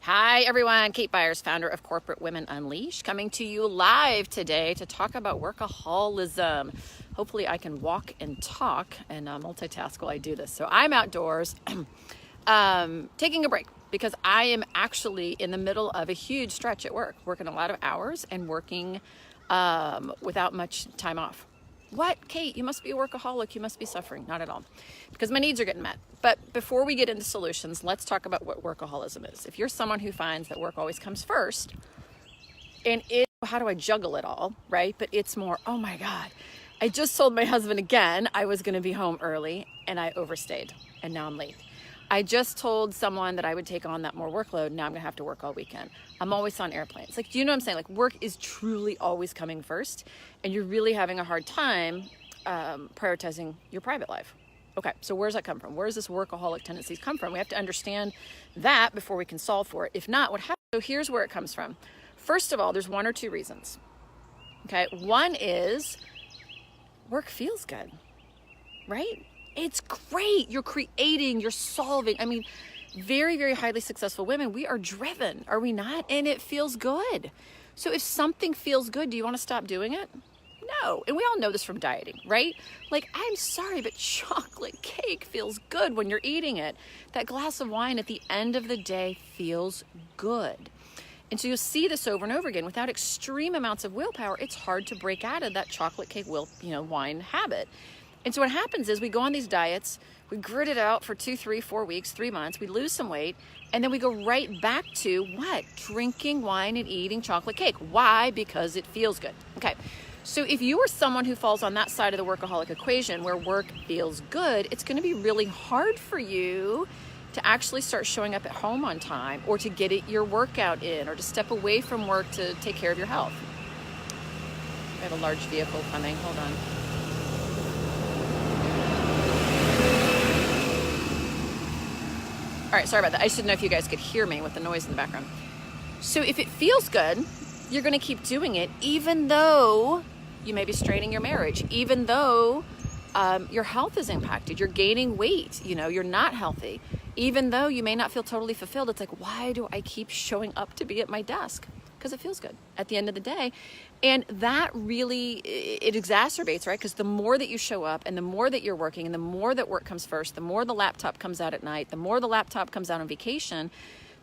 Hi everyone, Kate Byars, founder of Corporate Women Unleashed, coming to you live today to talk about workaholism. Hopefully I can walk and talk and multitask while I do this. So I'm outdoors taking a break because I am actually in the middle of a huge stretch at work, working a lot of hours and working without much time off. What, Kate, you must be a workaholic, you must be suffering. Not at all, because my needs are getting met. But before we get into solutions, let's talk about what workaholism is. If you're someone who finds that work always comes first, and how do I juggle it all, right? But it's more, oh my God, I just told my husband again I was gonna be home early and I overstayed and now I'm late. I just told someone that I would take on that more workload. Now I'm gonna have to work all weekend. I'm always on airplanes. Like, do you know what I'm saying? Like, work is truly always coming first, and you're really having a hard time prioritizing your private life. Okay, so where's that come from? Where does this workaholic tendencies come from? We have to understand that before we can solve for it. If not, what happens? So here's where it comes from. First of all, there's one or two reasons. Okay, one is work feels good, right? It's great. You're creating, you're solving. I mean, very, very highly successful women, we are driven, are we not? And it feels good. So if something feels good, do you want to stop doing it? No. And we all know this from dieting, right? Like, I'm sorry, but chocolate cake feels good when you're eating it. That glass of wine at the end of the day feels good. And so you'll see this over and over again. Without extreme amounts of willpower, it's hard to break out of that chocolate cake wine habit. And so what happens is we go on these diets, we grit it out for 2, 3, 4 weeks, 3 months, we lose some weight, and then we go right back to what? Drinking wine and eating chocolate cake. Why? Because it feels good. Okay, so if you are someone who falls on that side of the workaholic equation where work feels good, it's gonna be really hard for you to actually start showing up at home on time, or to get your workout in, or to step away from work to take care of your health. I have a large vehicle coming, hold on. All right, sorry about that. I just didn't know if you guys could hear me with the noise in the background. So if it feels good, you're gonna keep doing it, even though you may be straining your marriage, even though your health is impacted, you're gaining weight, you're not healthy, even though you may not feel totally fulfilled. It's like, why do I keep showing up to be at my desk? Because it feels good at the end of the day. And that really, it exacerbates, right? Because the more that you show up and the more that you're working and the more that work comes first, the more the laptop comes out at night, the more the laptop comes out on vacation,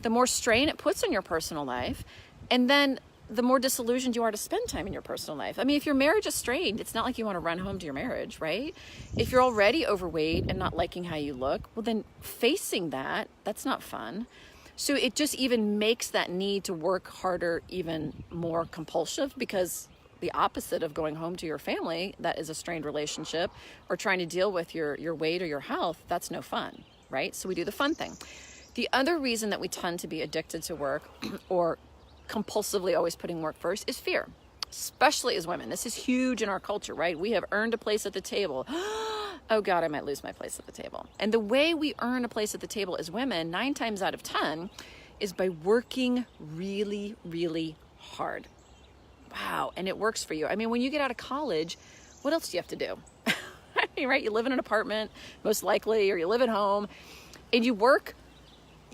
the more strain it puts on your personal life. And then the more disillusioned you are to spend time in your personal life. I mean, if your marriage is strained, it's not like you want to run home to your marriage, right? If you're already overweight and not liking how you look, well then facing that's not fun. So it just even makes that need to work harder even more compulsive, because the opposite of going home to your family, that is a strained relationship, or trying to deal with your weight or your health, that's no fun, right? So we do the fun thing. The other reason that we tend to be addicted to work or compulsively always putting work first is fear, especially as women. This is huge in our culture, right? We have earned a place at the table. Oh God, I might lose my place at the table. And the way we earn a place at the table as women, 9 times out of 10, is by working really, really hard. Wow, and it works for you. I mean, when you get out of college, what else do you have to do? I mean, right? You live in an apartment, most likely, or you live at home, and you work.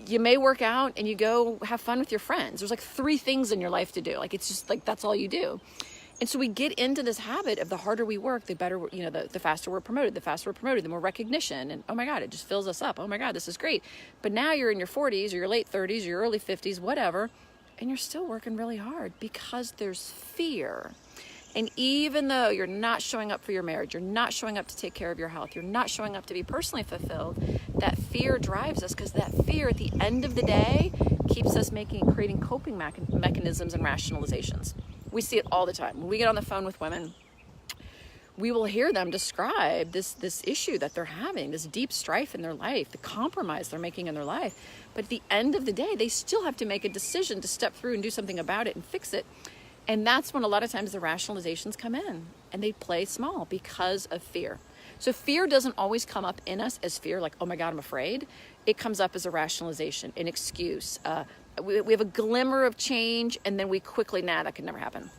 You may work out and you go have fun with your friends. There's like 3 things in your life to do. Like, it's just like, that's all you do. And so we get into this habit of the harder we work, the better, the faster we're promoted, the more recognition. And oh my God, it just fills us up. Oh my God, this is great. But now you're in your 40s or your late 30s or your early 50s, whatever, and you're still working really hard because there's fear. And even though you're not showing up for your marriage, you're not showing up to take care of your health, you're not showing up to be personally fulfilled, that fear drives us, because that fear at the end of the day keeps us creating coping mechanisms and rationalizations. We see it all the time. When we get on the phone with women, we will hear them describe this issue that they're having, this deep strife in their life, the compromise they're making in their life. But at the end of the day, they still have to make a decision to step through and do something about it and fix it. And that's when a lot of times the rationalizations come in, and they play small because of fear. So fear doesn't always come up in us as fear, like, oh my God, I'm afraid. It comes up as a rationalization, an excuse. We have a glimmer of change, and then we quickly, that could never happen.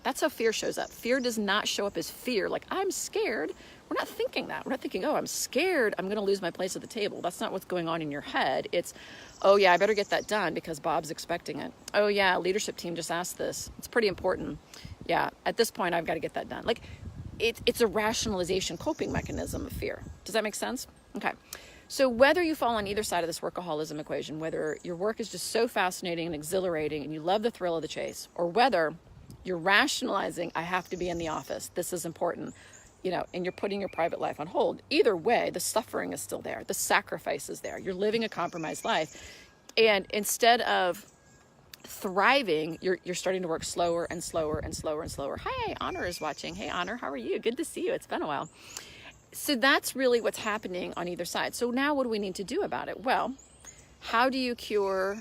That's how fear shows up. Fear does not show up as fear, like, I'm scared. We're not thinking that. We're not thinking, oh, I'm scared I'm going to lose my place at the table. That's not what's going on in your head. It's, oh yeah, I better get that done because Bob's expecting it. Oh yeah, leadership team just asked this. It's pretty important. Yeah, at this point, I've got to get that done. Like, it's a rationalization coping mechanism of fear. Does that make sense? Okay. So whether you fall on either side of this workaholism equation, whether your work is just so fascinating and exhilarating and you love the thrill of the chase, or whether you're rationalizing, I have to be in the office, this is important, you know, and you're putting your private life on hold. Either way, the suffering is still there. The sacrifice is there. You're living a compromised life. And instead of thriving, you're starting to work slower and slower and slower and slower. Hi, Honor is watching. Hey, Honor, how are you? Good to see you. It's been a while. So that's really what's happening on either side. So now what do we need to do about it? Well, how do you cure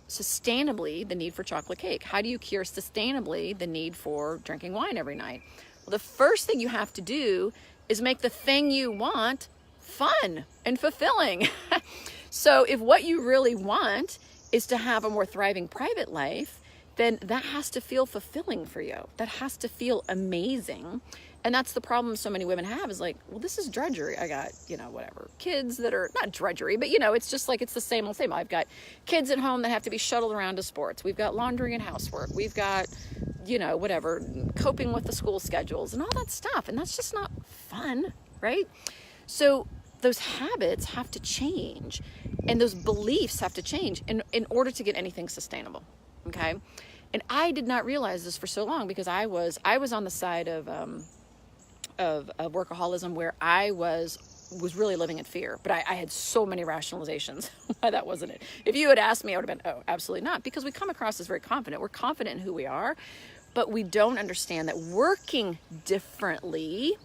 sustainably the need for chocolate cake? How do you cure sustainably the need for drinking wine every night? Well, the first thing you have to do is make the thing you want fun and fulfilling. So if what you really want is to have a more thriving private life, then that has to feel fulfilling for you. That has to feel amazing. And that's the problem so many women have, is like, well, this is drudgery. I got, you know, whatever, kids that are not drudgery, but, you know, it's just like, it's the same old same. I've got kids at home that have to be shuttled around to sports. We've got laundry and housework. We've got, you know, whatever, coping with the school schedules and all that stuff. And that's just not fun, right? So those habits have to change, and those beliefs have to change in order to get anything sustainable. Okay. And I did not realize this for so long, because I was on the side of workaholism where I was really living in fear, but I had so many rationalizations why that wasn't it. If you had asked me, I would have been, oh, absolutely not, because we come across as very confident. We're confident in who we are, but we don't understand that working differently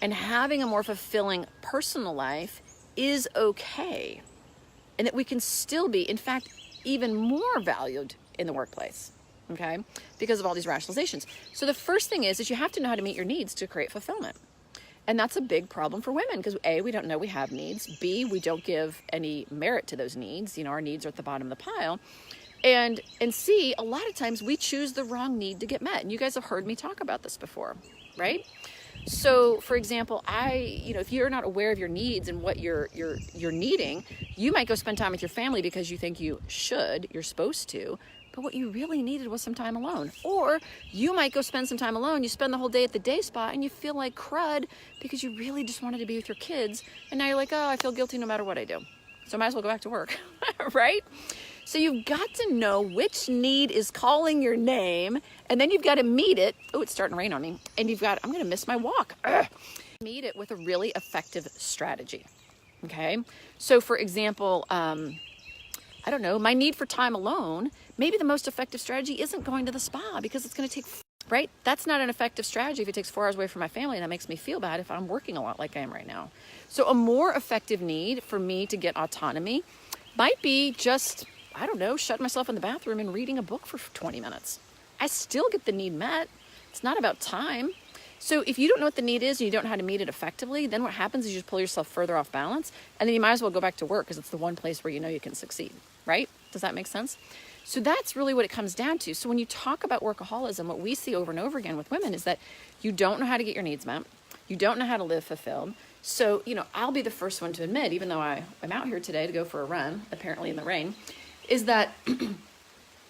and having a more fulfilling personal life is okay, and that we can still be, in fact, even more valued in the workplace, okay, because of all these rationalizations. So the first thing is you have to know how to meet your needs to create fulfillment. And that's a big problem for women, because A, we don't know we have needs. B, we don't give any merit to those needs. You know, our needs are at the bottom of the pile. And C, a lot of times we choose the wrong need to get met. And you guys have heard me talk about this before, right? So for example, if you're not aware of your needs and what you're needing, you might go spend time with your family because you think you're supposed to, but what you really needed was some time alone. Or you might go spend some time alone. You spend the whole day at the day spa and you feel like crud because you really just wanted to be with your kids. And now you're like, oh, I feel guilty no matter what I do. So I might as well go back to work, right? So you've got to know which need is calling your name, and then you've got to meet it. Oh, it's starting to rain on me. And I'm going to miss my walk. Meet it with a really effective strategy. Okay. So for example, I don't know, my need for time alone, maybe the most effective strategy isn't going to the spa because it's going to take, right? That's not an effective strategy if it takes 4 hours away from my family, and that makes me feel bad if I'm working a lot like I am right now. So a more effective need for me to get autonomy might be just, I don't know, shut myself in the bathroom and reading a book for 20 minutes. I still get the need met. It's not about time. So if you don't know what the need is and you don't know how to meet it effectively, then what happens is you just pull yourself further off balance, and then you might as well go back to work because it's the one place where you know you can succeed, right? Does that make sense? So that's really what it comes down to. So when you talk about workaholism, what we see over and over again with women is that you don't know how to get your needs met. You don't know how to live fulfilled. So, you know, I'll be the first one to admit, even though I'm out here today to go for a run, apparently in the rain, is that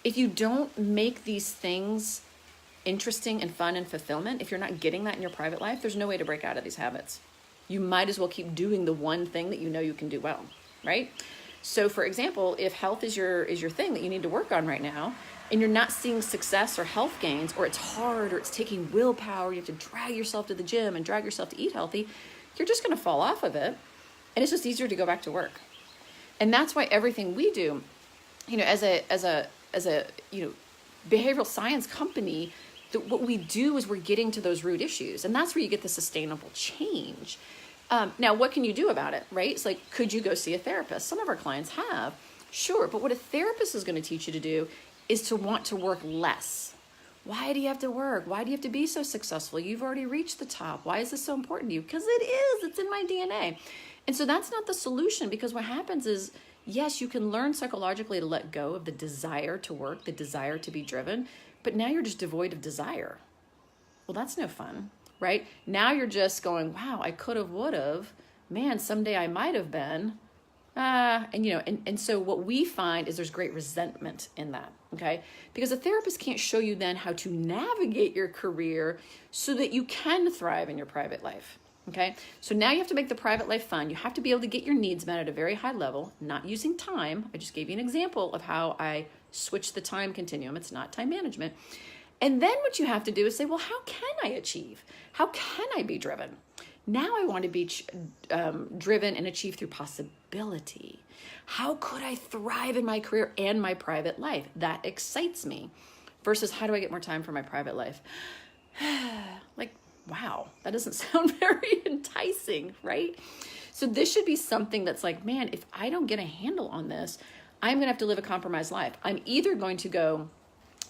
if you don't make these things interesting and fun and fulfillment, if you're not getting that in your private life, there's no way to break out of these habits. You might as well keep doing the one thing that you know you can do well, right? So for example, if health is your thing that you need to work on right now, and you're not seeing success or health gains, or it's hard, or it's taking willpower, you have to drag yourself to the gym and drag yourself to eat healthy, you're just going to fall off of it. And it's just easier to go back to work. And that's why everything we do, you know, as a you know, behavioral science company, what we do is we're getting to those root issues, and that's where you get the sustainable change. Now, what can you do about it, right? It's like, could you go see a therapist? Some of our clients have, sure, but what a therapist is going to teach you to do is to want to work less. Why do you have to work? Why do you have to be so successful? You've already reached the top. Why is this so important to you? Because it is. It's in my DNA. And so that's not the solution, because what happens is, yes, you can learn psychologically to let go of the desire to work, the desire to be driven, but now you're just devoid of desire. Well, that's no fun. right? Now you're just going, wow, I could have, would have, man, someday I might have been. And so what we find is there's great resentment in that, okay? Because a therapist can't show you then how to navigate your career so that you can thrive in your private life, okay? So now you have to make the private life fun. You have to be able to get your needs met at a very high level, not using time. I just gave you an example of how I switch the time continuum. It's not time management. And then what you have to do is say, well, how can I achieve? How can I be driven? Now I want to be driven and achieve through possibility. How could I thrive in my career and my private life? That excites me. Versus how do I get more time for my private life? Like, wow, that doesn't sound very enticing, right? So this should be something that's like, man, if I don't get a handle on this, I'm going to have to live a compromised life. I'm either going to go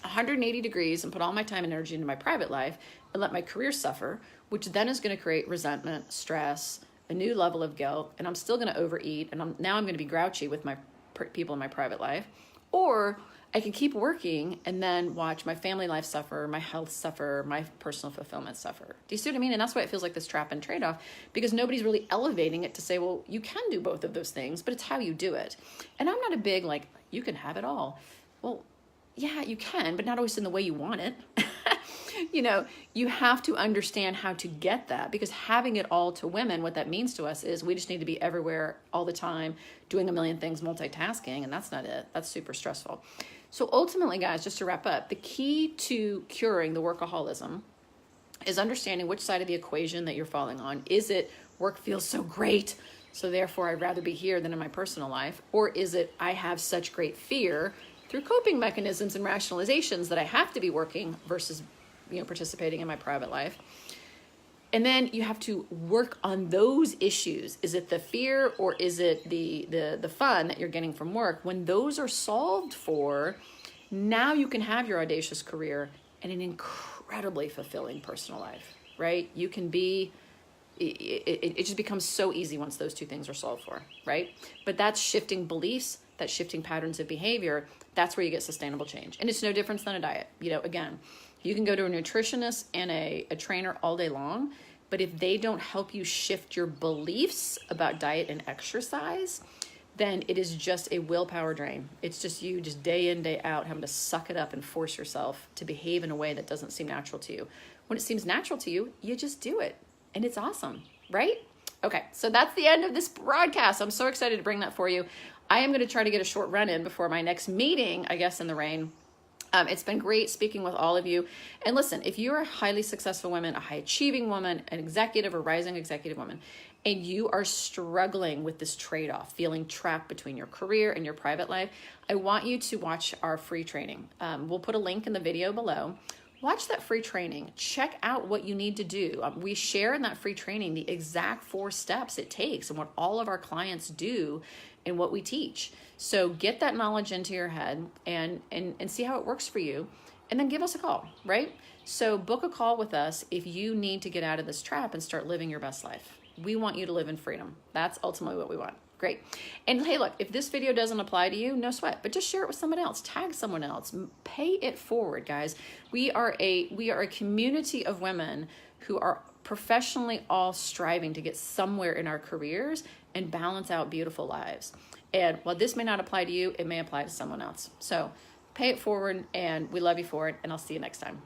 180 degrees and put all my time and energy into my private life and let my career suffer, which then is going to create resentment, stress, a new level of guilt, and I'm still going to overeat, and now I'm going to be grouchy with my people in my private life. Or I can keep working and then watch my family life suffer, my health suffer, my personal fulfillment suffer. Do you see what I mean? And that's why it feels like this trap and trade-off, because nobody's really elevating it to say, well, you can do both of those things, but it's how you do it. And I'm not a big, like, you can have it all. Well, yeah, you can, but not always in the way you want it. You have to understand how to get that, because having it all to women, what that means to us is we just need to be everywhere all the time, doing a million things, multitasking, and that's not it. That's super stressful. So ultimately, guys, just to wrap up, the key to curing the workaholism is understanding which side of the equation that you're falling on. Is it work feels so great, so therefore I'd rather be here than in my personal life? Or is it I have such great fear through coping mechanisms and rationalizations that I have to be working versus participating in my private life? And then you have to work on those issues. Is it the fear, or is it the fun that you're getting from work? When those are solved for, now you can have your audacious career and an incredibly fulfilling personal life, right? You can be, it just becomes so easy once those two things are solved for, right? But that's shifting beliefs, that's shifting patterns of behavior. That's where you get sustainable change. And it's no difference than a diet. Again, you can go to a nutritionist and a trainer all day long, but if they don't help you shift your beliefs about diet and exercise, then it is just a willpower drain. It's just you just day in, day out having to suck it up and force yourself to behave in a way that doesn't seem natural to you. When it seems natural to you, you just do it. And it's awesome, right? Okay, so that's the end of this broadcast. I'm so excited to bring that for you. I am going to try to get a short run in before my next meeting, I guess, in the rain. It's been great speaking with all of you. And listen, if you're a highly successful woman, a high achieving woman, an executive or rising executive woman, and you are struggling with this trade-off, feeling trapped between your career and your private life, I want you to watch our free training. We'll put a link in the video below. Watch that free training. Check out what you need to do. We share in that free training the exact 4 steps it takes and what all of our clients do and what we teach. So get that knowledge into your head and see how it works for you, and then give us a call, right? So book a call with us if you need to get out of this trap and start living your best life. We want you to live in freedom. That's ultimately what we want. Great. And hey, look, if this video doesn't apply to you, no sweat, but just share it with someone else, tag someone else, pay it forward, guys. We are a community of women who are professionally all striving to get somewhere in our careers and balance out beautiful lives. And while this may not apply to you, it may apply to someone else. So pay it forward, and we love you for it, and I'll see you next time.